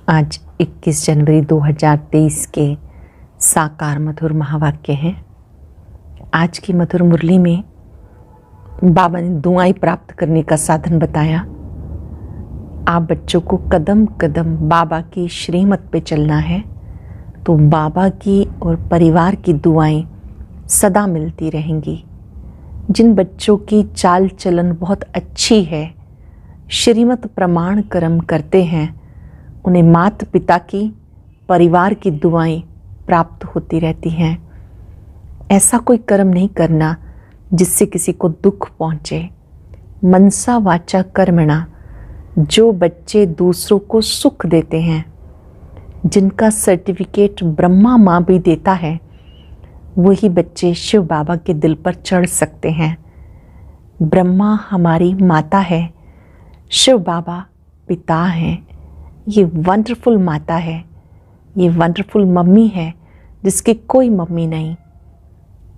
आज 21 जनवरी 2023 के साकार मधुर महावाक्य हैं। आज की मधुर मुरली में बाबा ने दुआएं प्राप्त करने का साधन बताया। आप बच्चों को कदम कदम बाबा की श्रीमत पे चलना है तो बाबा की और परिवार की दुआएं सदा मिलती रहेंगी। जिन बच्चों की चाल चलन बहुत अच्छी है, श्रीमत प्रमाण कर्म करते हैं, उन्हें माता पिता की, परिवार की दुआएं प्राप्त होती रहती हैं। ऐसा कोई कर्म नहीं करना जिससे किसी को दुख पहुंचे। मनसा वाचा कर्मणा, जो बच्चे दूसरों को सुख देते हैं, जिनका सर्टिफिकेट ब्रह्मा माँ भी देता है, वही बच्चे शिव बाबा के दिल पर चढ़ सकते हैं। ब्रह्मा हमारी माता है, शिव बाबा पिता हैं। ये वंडरफुल माता है, ये वंडरफुल मम्मी है जिसकी कोई मम्मी नहीं।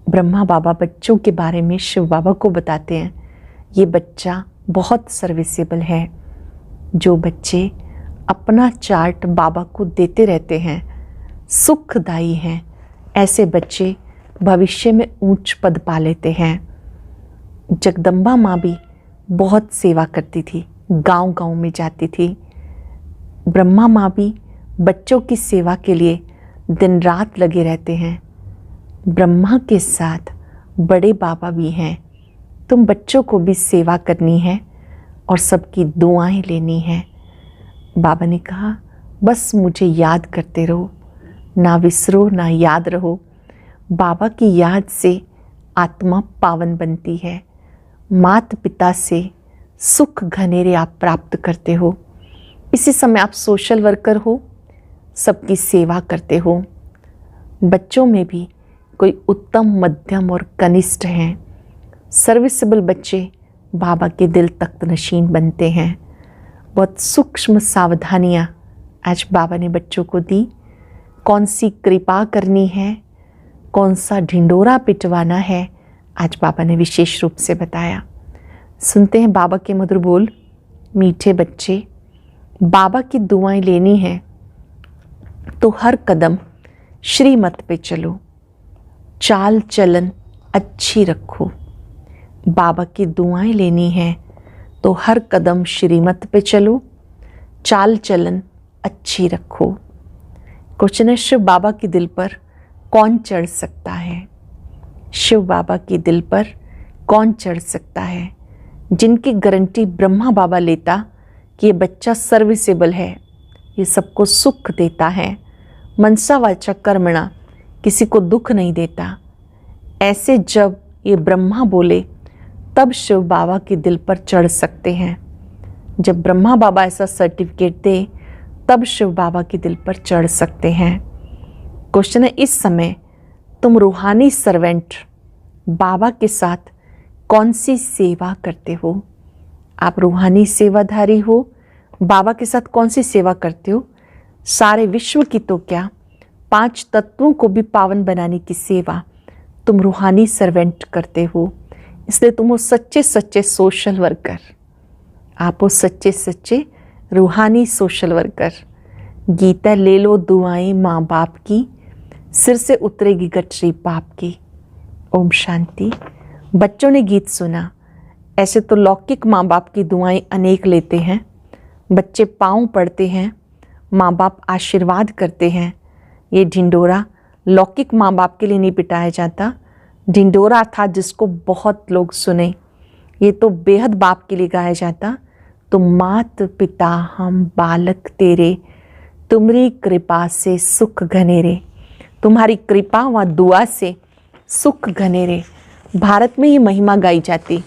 ब्रह्मा बाबा बच्चों के बारे में शिव बाबा को बताते हैं, ये बच्चा बहुत सर्विसेबल है। जो बच्चे अपना चार्ट बाबा को देते रहते हैं, सुखदायी हैं, ऐसे बच्चे भविष्य में ऊंच पद पा लेते हैं। जगदम्बा माँ भी बहुत सेवा करती थी, गांव-गांव में जाती थी। ब्रह्मा माँ भी बच्चों की सेवा के लिए दिन रात लगे रहते हैं। ब्रह्मा के साथ बड़े बाबा भी हैं। तुम बच्चों को भी सेवा करनी है और सबकी दुआएं लेनी है। बाबा ने कहा, बस मुझे याद करते रहो, ना विसरो ना याद रहो। बाबा की याद से आत्मा पावन बनती है। माता पिता से सुख घनेरे आप प्राप्त करते हो। इसी समय आप सोशल वर्कर हो, सबकी सेवा करते हो। बच्चों में भी कोई उत्तम, मध्यम और कनिष्ठ हैं। सर्विसेबल बच्चे बाबा के दिल तख्त नशीन बनते हैं। बहुत सूक्ष्म सावधानियाँ आज बाबा ने बच्चों को दी। कौन सी कृपा करनी है, कौन सा ढिंडोरा पिटवाना है, आज बाबा ने विशेष रूप से बताया। सुनते हैं बाबा के मधुर बोल। मीठे बच्चे, बाबा की दुआएं लेनी है तो हर कदम श्रीमत पे चलो, चाल चलन अच्छी रखो। बाबा की दुआएं लेनी है तो हर कदम श्रीमत पे चलो, चाल चलन अच्छी रखो। क्वेश्चन है, शिव बाबा के दिल पर कौन चढ़ सकता है? शिव बाबा के दिल पर कौन चढ़ सकता है? जिनकी गारंटी ब्रह्मा बाबा लेता कि ये बच्चा सर्विसेबल है, ये सबको सुख देता है, मनसा वाचा कर्मणा, किसी को दुख नहीं देता। ऐसे जब ये ब्रह्मा बोले तब शिव बाबा के दिल पर चढ़ सकते हैं। जब ब्रह्मा बाबा ऐसा सर्टिफिकेट दे तब शिव बाबा के दिल पर चढ़ सकते हैं। क्वेश्चन है, इस समय तुम रूहानी सर्वेंट बाबा के साथ कौन सी सेवा करते हो? आप रूहानी सेवाधारी हो, बाबा के साथ कौन सी सेवा करते हो? सारे विश्व की तो क्या, 5 तत्वों को भी पावन बनाने की सेवा तुम रूहानी सर्वेंट करते हो। इसलिए तुम हो सच्चे सच्चे सोशल वर्कर। आप हो सच्चे सच्चे रूहानी सोशल वर्कर। गीता ले लो दुआएं माँ बाप की, सिर से उतरेगी गठरी पाप की। ओम शांति। बच्चों ने गीत सुना। ऐसे तो लौकिक माँ बाप की दुआएं अनेक लेते हैं। बच्चे पाँव पड़ते हैं, माँ बाप आशीर्वाद करते हैं। ये ढिंडोरा लौकिक माँ बाप के लिए नहीं पिटाया जाता। ढिंडोरा था जिसको बहुत लोग सुने, ये तो बेहद बाप के लिए गाया जाता। तो मात पिता हम बालक तेरे, तुम्हारी कृपा से सुख घनेरे। तुम्हारी कृपा व दुआ से सुख घनेरे। भारत में ये महिमा गाई जाती,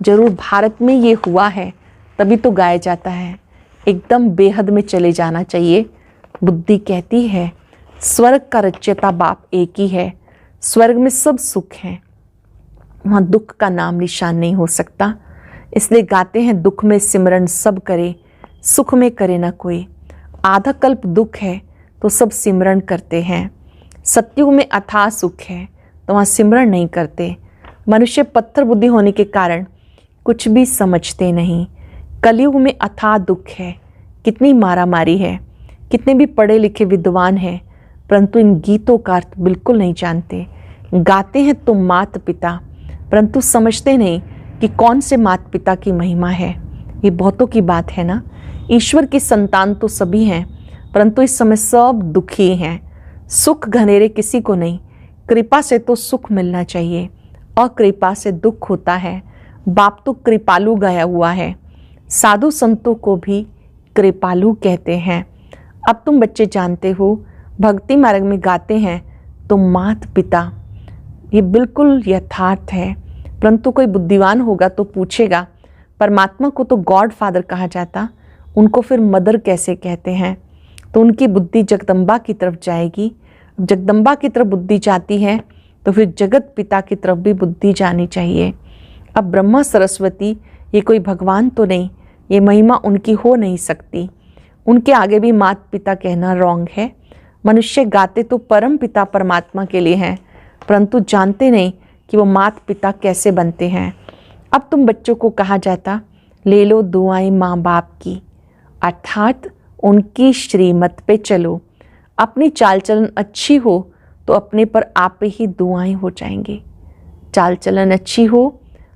जरूर भारत में ये हुआ है तभी तो गाया जाता है। एकदम बेहद में चले जाना चाहिए। बुद्धि कहती है स्वर्ग का रचयिता बाप एक ही है, स्वर्ग में सब सुख है, वहाँ दुख का नाम निशान नहीं हो सकता। इसलिए गाते हैं, दुख में सिमरन सब करे, सुख में करे ना कोई। आधा कल्प दुख है तो सब सिमरन करते हैं। सतयुग में अथाह सुख है तो वहाँ सिमरन नहीं करते। मनुष्य पत्थर बुद्धि होने के कारण कुछ भी समझते नहीं। कलयुग में अथाह दुख है, कितनी मारामारी है, कितने भी पढ़े लिखे विद्वान हैं परंतु इन गीतों का अर्थ बिल्कुल नहीं जानते। गाते हैं तो माता पिता, परंतु समझते नहीं कि कौन से माता पिता की महिमा है। ये बहुतों की बात है ना। ईश्वर की संतान तो सभी हैं, परंतु इस समय सब दुखी हैं। सुख घनेरे किसी को नहीं। कृपा से तो सुख मिलना चाहिए, अकृपा से दुख होता है। बाप तो कृपालु गाया हुआ है, साधु संतों को भी कृपालु कहते हैं। अब तुम बच्चे जानते हो, भक्ति मार्ग में गाते हैं तो माता पिता, ये बिल्कुल यथार्थ है। परंतु कोई बुद्धिमान होगा तो पूछेगा, परमात्मा को तो गॉड फादर कहा जाता, उनको फिर मदर कैसे कहते हैं? तो उनकी बुद्धि जगदम्बा की तरफ जाएगी। अब जगदम्बा की तरफ बुद्धि जाती है तो फिर जगत पिता की तरफ भी बुद्धि जानी चाहिए। अब ब्रह्मा सरस्वती ये कोई भगवान तो नहीं, ये महिमा उनकी हो नहीं सकती। उनके आगे भी माता पिता कहना रॉन्ग है। मनुष्य गाते तो परम पिता परमात्मा के लिए हैं, परंतु जानते नहीं कि वो माता पिता कैसे बनते हैं। अब तुम बच्चों को कहा जाता, ले लो दुआएं माँ बाप की, अर्थात उनकी श्रीमत पे चलो। अपनी चाल चलन अच्छी हो तो अपने पर आप ही दुआएं हो जाएंगी। चाल चलन अच्छी हो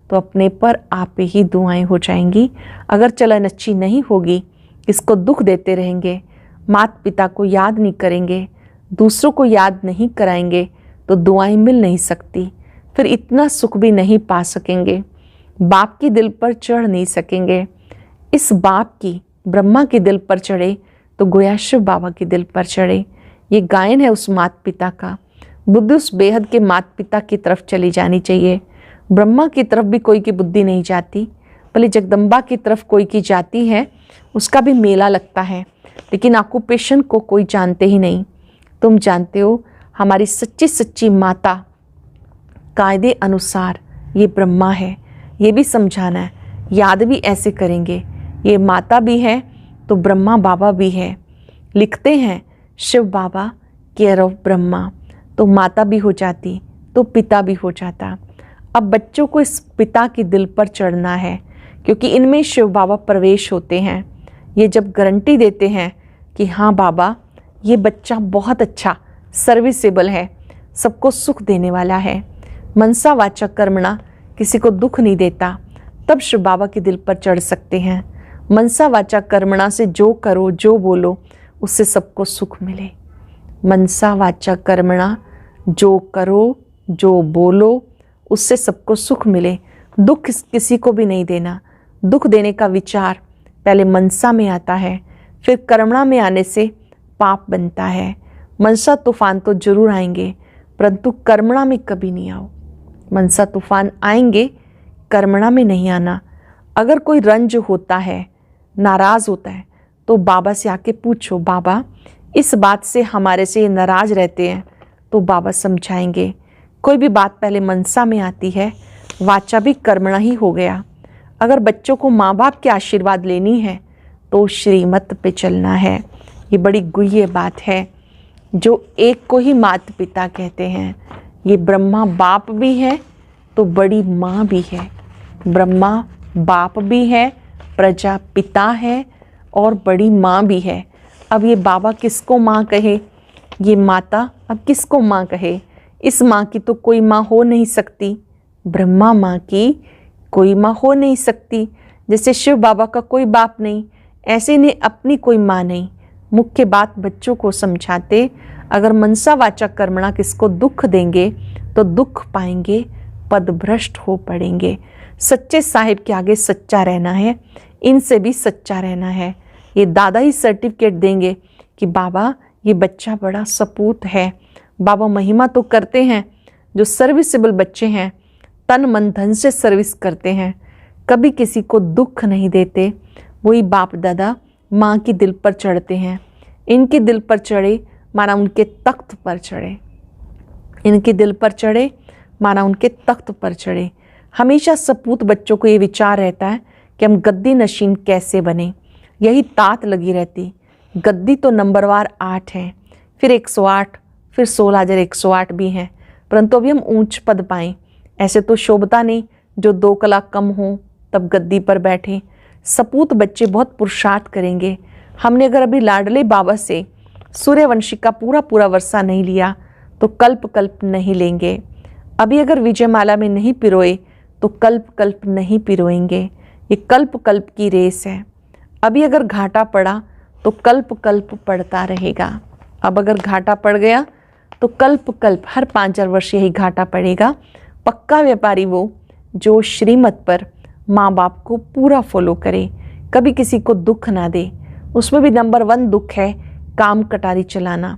तो अपने पर आप ही दुआएं हो जाएंगी। अगर चलन अच्छी नहीं होगी, इसको दुख देते रहेंगे, माता पिता को याद नहीं करेंगे, दूसरों को याद नहीं कराएंगे, तो दुआएं मिल नहीं सकती। फिर इतना सुख भी नहीं पा सकेंगे, बाप की दिल पर चढ़ नहीं सकेंगे। इस बाप की ब्रह्मा के दिल पर चढ़े तो गोया शिव बाबा के दिल पर चढ़े। ये गायन है उस माता पिता का। बुद्धि उस बेहद के माता पिता की तरफ चली जानी चाहिए। ब्रह्मा की तरफ भी कोई की बुद्धि नहीं जाती, भले जगदम्बा की तरफ कोई की जाती है, उसका भी मेला लगता है, लेकिन ऑक्यूपेशन को कोई जानते ही नहीं। तुम जानते हो, हमारी सच्ची सच्ची माता कायदे अनुसार ये ब्रह्मा है, ये भी समझाना है। याद भी ऐसे करेंगे, ये माता भी है तो ब्रह्मा बाबा भी है। लिखते हैं शिव बाबा केयर ऑफ ब्रह्मा, तो माता भी हो जाती तो पिता भी हो जाता। अब बच्चों को इस पिता के दिल पर चढ़ना है, क्योंकि इनमें शिव बाबा प्रवेश होते हैं। ये जब गारंटी देते हैं कि हाँ बाबा, ये बच्चा बहुत अच्छा सर्विसेबल है, सबको सुख देने वाला है, मनसा वाचा कर्मणा, किसी को दुख नहीं देता, तब शिव बाबा के दिल पर चढ़ सकते हैं। मनसा वाचा कर्मणा से जो करो जो बोलो उससे सबको सुख मिले। मनसा वाचा कर्मणा, जो करो जो बोलो उससे सबको सुख मिले। दुख किसी को भी नहीं देना। दुख देने का विचार पहले मनसा में आता है, फिर कर्मणा में आने से पाप बनता है। मनसा तूफान तो जरूर आएंगे, परंतु कर्मणा में कभी नहीं आओ। मनसा तूफान आएंगे, कर्मणा में नहीं आना। अगर कोई रंज होता है, नाराज होता है, तो बाबा से आके पूछो, बाबा इस बात से हमारे से ये नाराज रहते हैं, तो बाबा समझाएंगे। कोई भी बात पहले मनसा में आती है, वाचा भी कर्मणा ही हो गया। अगर बच्चों को माँ बाप के आशीर्वाद लेनी है तो श्रीमत पे चलना है। ये बड़ी गुह्य बात है, जो एक को ही माता पिता कहते हैं। ये ब्रह्मा बाप भी है तो बड़ी माँ भी है। ब्रह्मा बाप भी है, प्रजा पिता है और बड़ी माँ भी है। अब ये बाबा किसको माँ कहे, ये माता अब किसको माँ कहे? इस माँ की तो कोई माँ हो नहीं सकती, ब्रह्मा माँ की कोई माँ हो नहीं सकती। जैसे शिव बाबा का कोई बाप नहीं, ऐसे ने अपनी कोई माँ नहीं। मुख्य बात बच्चों को समझाते, अगर मनसा वाचा कर्मणा किसको दुख देंगे तो दुख पाएंगे, पदभ्रष्ट हो पड़ेंगे। सच्चे साहिब के आगे सच्चा रहना है, इनसे भी सच्चा रहना है। ये दादा ही सर्टिफिकेट देंगे कि बाबा ये बच्चा बड़ा सपूत है। बाबा महिमा तो करते हैं, जो सर्विसेबल बच्चे हैं तन मन धन से सर्विस करते हैं, कभी किसी को दुख नहीं देते, वही बाप दादा माँ की दिल पर चढ़ते हैं। इनके दिल पर चढ़े माना उनके तख्त पर चढ़े, इनके दिल पर चढ़े माना उनके तख्त पर चढ़े। हमेशा सपूत बच्चों को ये विचार रहता है कि हम गद्दी नशीन कैसे बने, यही तात लगी रहती। गद्दी तो नंबरवार 8 है, फिर 108, फिर 16,108 भी हैं, परंतु अभी हम ऊंच पद पाएं। ऐसे तो शोभता नहीं जो 2 कला कम हो तब गद्दी पर बैठे। सपूत बच्चे बहुत पुरुषार्थ करेंगे, हमने अगर अभी लाडले बाबा से सूर्यवंशी का पूरा पूरा वर्षा नहीं लिया तो कल्प कल्प नहीं लेंगे। अभी अगर विजयमाला में नहीं पिरोए तो कल्प कल्प नहीं पिरोएंगे। ये कल्प कल्प की रेस है। अभी अगर घाटा पड़ा तो कल्प कल्प पड़ता रहेगा। अब अगर घाटा पड़ गया तो कल्प कल्प हर 5,000 वर्ष यही घाटा पड़ेगा। पक्का व्यापारी वो जो श्रीमत पर माँ बाप को पूरा फॉलो करे, कभी किसी को दुख ना दे। उसमें भी नंबर 1 दुख है काम कटारी चलाना।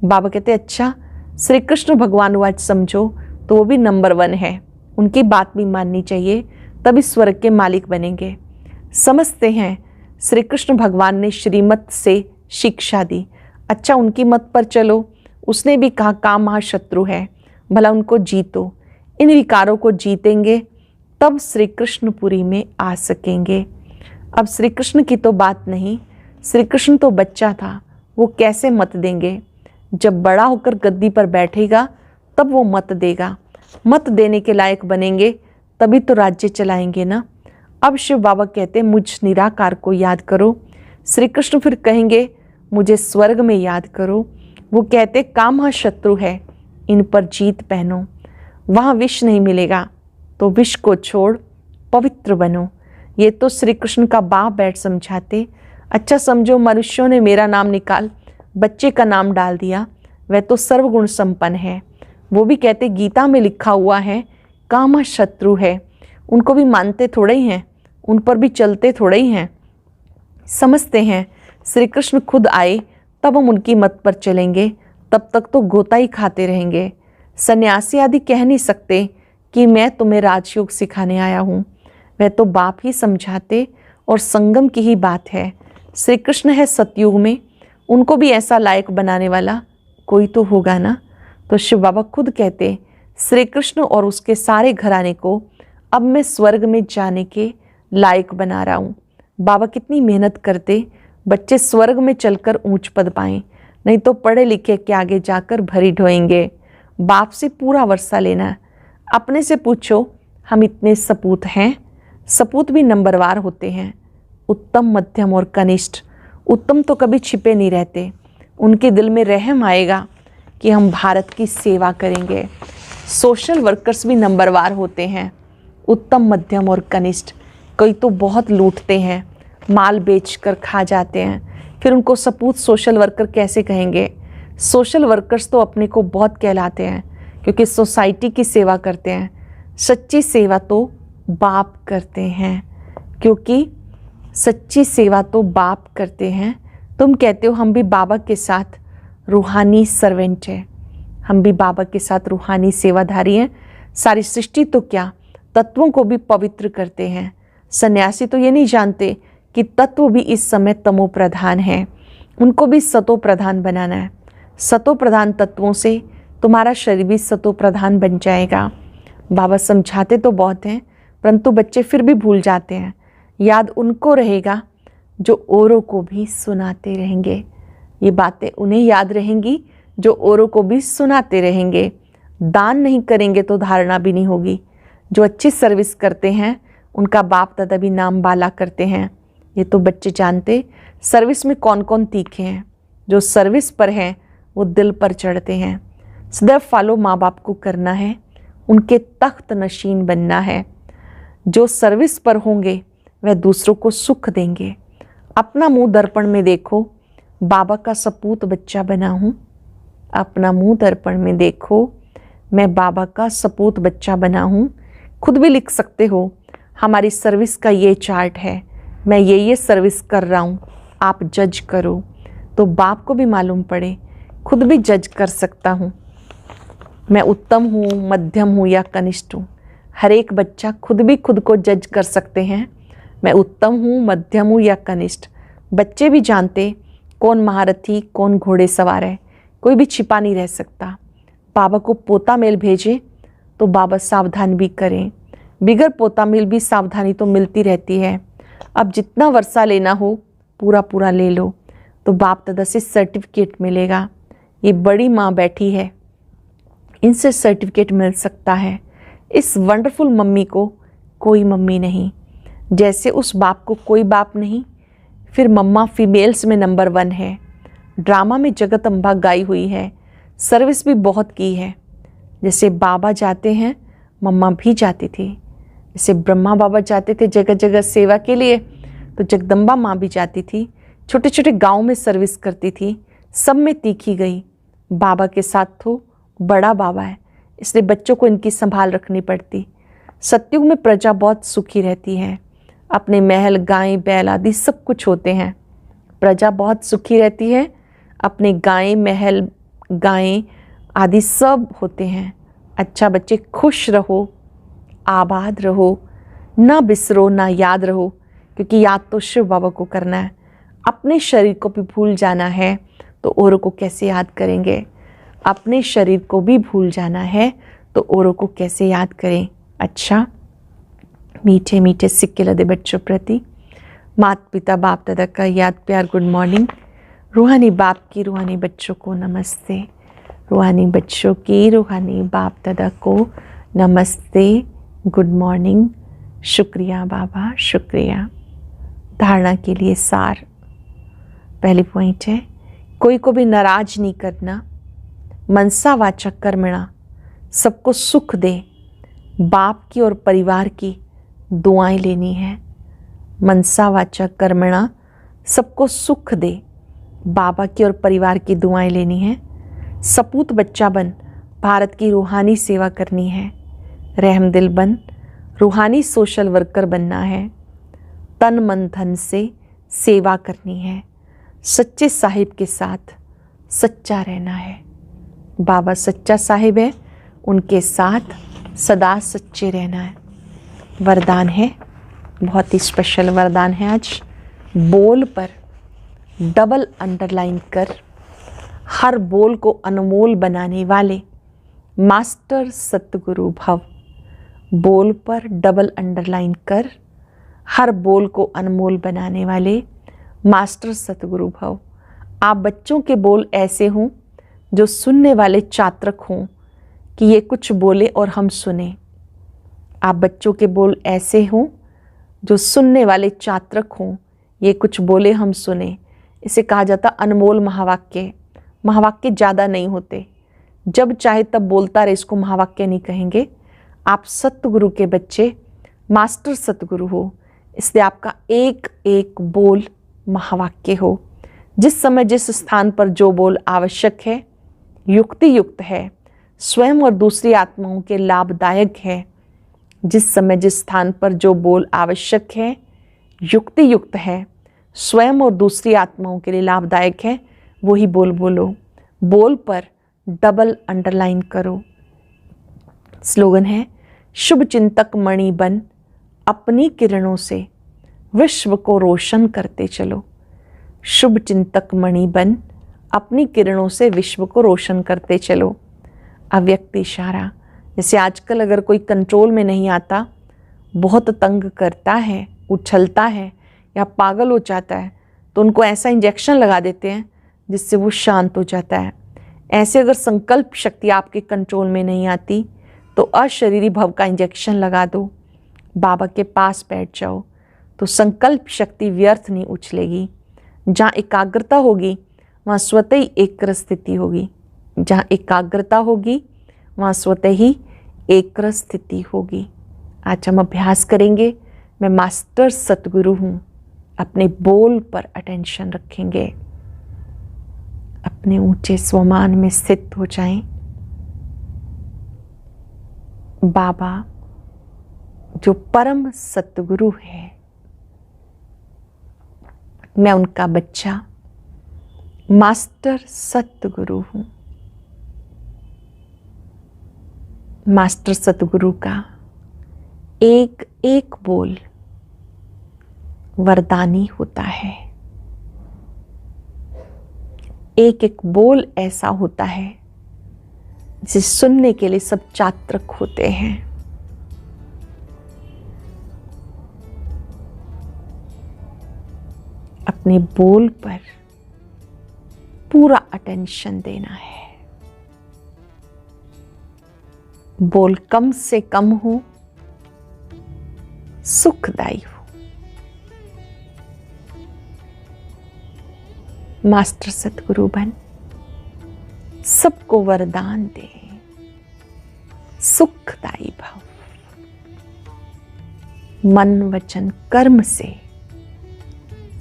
बाबा कहते अच्छा श्री कृष्ण भगवान वाच समझो तो वो भी नंबर 1 है। उनकी बात भी माननी चाहिए, तभी स्वर्ग के मालिक बनेंगे। समझते हैं श्री कृष्ण भगवान ने श्रीमत से शिक्षा दी। अच्छा उनकी मत पर चलो। उसने भी कहा काम महाशत्रु है, भला उनको जीतो। इन विकारों को जीतेंगे तब श्री कृष्णपुरी में आ सकेंगे। अब श्री कृष्ण की तो बात नहीं, श्री कृष्ण तो बच्चा था, वो कैसे मत देंगे? जब बड़ा होकर गद्दी पर बैठेगा तब वो मत देगा। मत देने के लायक बनेंगे तभी तो राज्य चलाएंगे ना। अब शिव बाबा कहते मुझ निराकार को याद करो। श्री कृष्ण फिर कहेंगे मुझे स्वर्ग में याद करो। वो कहते काम शत्रु है, इन पर जीत पहनो। वहाँ विष नहीं मिलेगा तो विष को छोड़ पवित्र बनो। ये तो श्री कृष्ण का बाप बैठ समझाते। अच्छा समझो मनुष्यों ने मेरा नाम निकाल बच्चे का नाम डाल दिया, वह तो सर्वगुण संपन्न है। वो भी कहते गीता में लिखा हुआ है काम शत्रु है। उनको भी मानते थोड़े ही हैं, उन पर भी चलते थोड़े ही हैं। समझते हैं श्री कृष्ण खुद आए तब हम उनकी मत पर चलेंगे, तब तक तो गोता ही खाते रहेंगे। सन्यासी आदि कह नहीं सकते कि मैं तुम्हें राजयोग सिखाने आया हूँ। वह तो बाप ही समझाते और संगम की ही बात है। श्री कृष्ण है सतयुग में, उनको भी ऐसा लायक बनाने वाला कोई तो होगा ना। तो शिव बाबा खुद कहते श्री कृष्ण और उसके सारे घराने को अब मैं स्वर्ग में जाने के लायक बना रहा हूँ। बाबा कितनी मेहनत करते बच्चे स्वर्ग में चलकर ऊंच पद पाएं, नहीं तो पढ़े लिखे के आगे जाकर भरी ढोएंगे। बाप से पूरा वर्षा लेना। अपने से पूछो हम इतने सपूत हैं। सपूत भी नंबरवार होते हैं, उत्तम मध्यम और कनिष्ठ। उत्तम तो कभी छिपे नहीं रहते, उनके दिल में रहम आएगा कि हम भारत की सेवा करेंगे। सोशल वर्कर्स भी नंबरवार होते हैं, उत्तम मध्यम और कनिष्ठ। कई तो बहुत लूटते हैं, माल बेचकर खा जाते हैं, फिर उनको सपूत सोशल वर्कर कैसे कहेंगे? सोशल वर्कर्स तो अपने को बहुत कहलाते हैं क्योंकि सोसाइटी की सेवा करते हैं। सच्ची सेवा तो बाप करते हैं, क्योंकि सच्ची सेवा तो बाप करते हैं। तुम कहते हो हम भी बाबा के साथ रूहानी सर्वेंट हैं, हम भी बाबा के साथ रूहानी सेवाधारी हैं। सारी सृष्टि तो क्या तत्वों को भी पवित्र करते हैं। सन्यासी तो ये नहीं जानते कि तत्व भी इस समय तमो प्रधान है, उनको भी सतो प्रधान बनाना है। सतो प्रधान तत्वों से तुम्हारा शरीर भी सतो प्रधान बन जाएगा। बाबा समझाते तो बहुत हैं, परंतु बच्चे फिर भी भूल जाते हैं। याद उनको रहेगा जो औरों को भी सुनाते रहेंगे। ये बातें उन्हें याद रहेंगी जो औरों को भी सुनाते रहेंगे। दान नहीं करेंगे तो धारणा भी नहीं होगी। जो अच्छी सर्विस करते हैं उनका बाप दादा भी नाम बाला करते हैं। ये तो बच्चे जानते सर्विस में कौन कौन तीखे हैं। जो सर्विस पर हैं वो दिल पर चढ़ते हैं। सदैव फॉलो माँ बाप को करना है, उनके तख्त नशीन बनना है। जो सर्विस पर होंगे वह दूसरों को सुख देंगे। अपना मुंह दर्पण में देखो, बाबा का सपूत बच्चा बना हूँ। अपना मुंह दर्पण में देखो, मैं बाबा का सपूत बच्चा बना हूँ। खुद भी लिख सकते हो हमारी सर्विस का ये चार्ट है, मैं ये सर्विस कर रहा हूँ, आप जज करो। तो बाप को भी मालूम पड़े, खुद भी जज कर सकता हूँ मैं उत्तम हूँ, मध्यम हूँ या कनिष्ठ हूँ। हर एक बच्चा खुद भी खुद को जज कर सकते हैं, मैं उत्तम हूँ, मध्यम हूँ या कनिष्ठ। बच्चे भी जानते कौन महारथी कौन घोड़े सवार है, कोई भी छिपा नहीं रह सकता। बाबा को पोता मेल भेजे तो बाबा सावधान भी करें, बिगर पोता मेल भी सावधानी तो मिलती रहती है। अब जितना वर्षा लेना हो पूरा पूरा ले लो तो बाप दादा से सर्टिफिकेट मिलेगा। ये बड़ी माँ बैठी है, इनसे सर्टिफिकेट मिल सकता है। इस वंडरफुल मम्मी को कोई मम्मी नहीं, जैसे उस बाप को कोई बाप नहीं, फिर मम्मा फीमेल्स में नंबर 1 है। ड्रामा में जगत अम्बा गाई हुई है। सर्विस भी बहुत की है। जैसे बाबा जाते हैं मम्मा भी जाती थी। जैसे ब्रह्मा बाबा जाते थे जगह जगह सेवा के लिए, तो जगदम्बा माँ भी जाती थी। छोटे छोटे गांव में सर्विस करती थी। सब में तीखी गई। बाबा के साथ तो बड़ा बाबा है, इसलिए बच्चों को इनकी संभाल रखनी पड़ती। सतयुग में प्रजा बहुत सुखी रहती है। अपने महल गायें बैल आदि सब कुछ होते हैं। प्रजा बहुत सुखी रहती है। अपने गायें महल गायें आदि सब होते हैं। अच्छा बच्चे खुश रहो, आबाद रहो, ना बिसरो ना याद रहो, क्योंकि याद तो शिव बाबा को करना है। अपने शरीर को भी भूल जाना है तो औरों को कैसे याद करेंगे। अपने शरीर को भी भूल जाना है तो औरों को कैसे याद करें। अच्छा मीठे मीठे सिक्के लदे बच्चों प्रति माता पिता बाप दादा का याद प्यार गुड मॉर्निंग। रूहानी बाप की रूहानी बच्चों को नमस्ते। रूहानी बच्चों की रूहानी बाप दादा को नमस्ते, गुड मॉर्निंग। शुक्रिया बाबा, शुक्रिया। धारणा के लिए सार। पहली पॉइंट है, कोई को भी नाराज नहीं करना। मनसा वाचक कर्मणा, सबको सुख दे। बाप की और परिवार की दुआएं लेनी है। मनसा वाचक कर्मणा, सबको सुख दे। बाबा की और परिवार की दुआएं लेनी है। सपूत बच्चा बन भारत की रूहानी सेवा करनी है। रहमदिल बन रूहानी सोशल वर्कर बनना है। तन मन धन से सेवा करनी है। सच्चे साहिब के साथ सच्चा रहना है। बाबा सच्चा साहिब है, उनके साथ सदा सच्चे रहना है। वरदान है, बहुत ही स्पेशल वरदान है आज। बोल पर डबल अंडरलाइन कर हर बोल को अनमोल बनाने वाले मास्टर सतगुरु भव। बोल पर डबल अंडरलाइन कर हर बोल को अनमोल बनाने वाले मास्टर सतगुरु भव। आप बच्चों के बोल ऐसे हों जो सुनने वाले चातक हों कि ये कुछ बोले और हम सुने। आप बच्चों के बोल ऐसे हों जो सुनने वाले चातक हों, ये कुछ बोले हम सुने। इसे कहा जाता अनमोल महावाक्य। महावाक्य ज़्यादा नहीं होते, जब चाहे तब बोलता रहे, इसको महावाक्य नहीं कहेंगे। आप सतगुरु के बच्चे मास्टर सतगुरु हो, इसलिए आपका एक एक बोल महावाक्य हो। जिस समय जिस स्थान पर जो बोल आवश्यक है, युक्ति युक्त है, स्वयं और दूसरी आत्माओं के लाभदायक है। जिस समय जिस स्थान पर जो बोल आवश्यक है, युक्ति युक्त है, स्वयं और दूसरी आत्माओं के लिए लाभदायक है, वही बोल बोलो। बोल पर डबल अंडरलाइन करो। स्लोगन है, शुभ चिंतक मणि बन अपनी किरणों से विश्व को रोशन करते चलो। शुभ चिंतक मणि बन अपनी किरणों से विश्व को रोशन करते चलो। अव्यक्त इशारा, जैसे आजकल अगर कोई कंट्रोल में नहीं आता, बहुत तंग करता है, उछलता है या पागल हो जाता है, तो उनको ऐसा इंजेक्शन लगा देते हैं जिससे वो शांत हो जाता है। ऐसे अगर संकल्प शक्ति आपके कंट्रोल में नहीं आती तो अशरीरी भव का इंजेक्शन लगा दो। बाबा के पास बैठ जाओ तो संकल्प शक्ति व्यर्थ नहीं उछलेगी। जहाँ एकाग्रता होगी वहाँ स्वतः ही एकाग्र स्थिति होगी। जहाँ एकाग्रता होगी वहाँ स्वतः ही एकाग्र स्थिति होगी। आज हम अभ्यास करेंगे। मैं मास्टर सतगुरु हूँ। अपने बोल पर अटेंशन रखेंगे। अपने ऊंचे स्वमान में स्थित हो जाएं। बाबा जो परम सतगुरु है, मैं उनका बच्चा मास्टर सतगुरु हूं। मास्टर सतगुरु का एक एक बोल वरदानी होता है। एक एक बोल ऐसा होता है जिसे सुनने के लिए सब चातक होते हैं। अपने बोल पर पूरा अटेंशन देना है। बोल कम से कम हो, सुखदायी हो। मास्टर सतगुरु बन सबको वरदान दे, सुखदायी भव। मन वचन कर्म से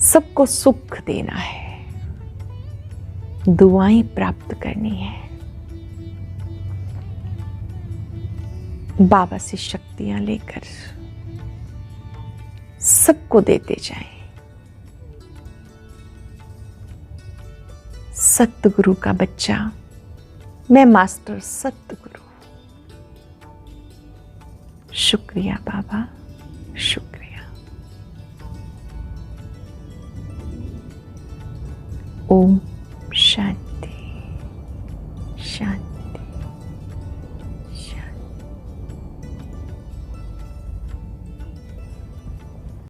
सबको सुख देना है, दुआएं प्राप्त करनी है। बाबा से शक्तियां लेकर सबको देते जाएं। सतगुरु का बच्चा, मैं मास्टर सतगुरु। शुक्रिया बाबा, शुक्रिया। ओम शांति।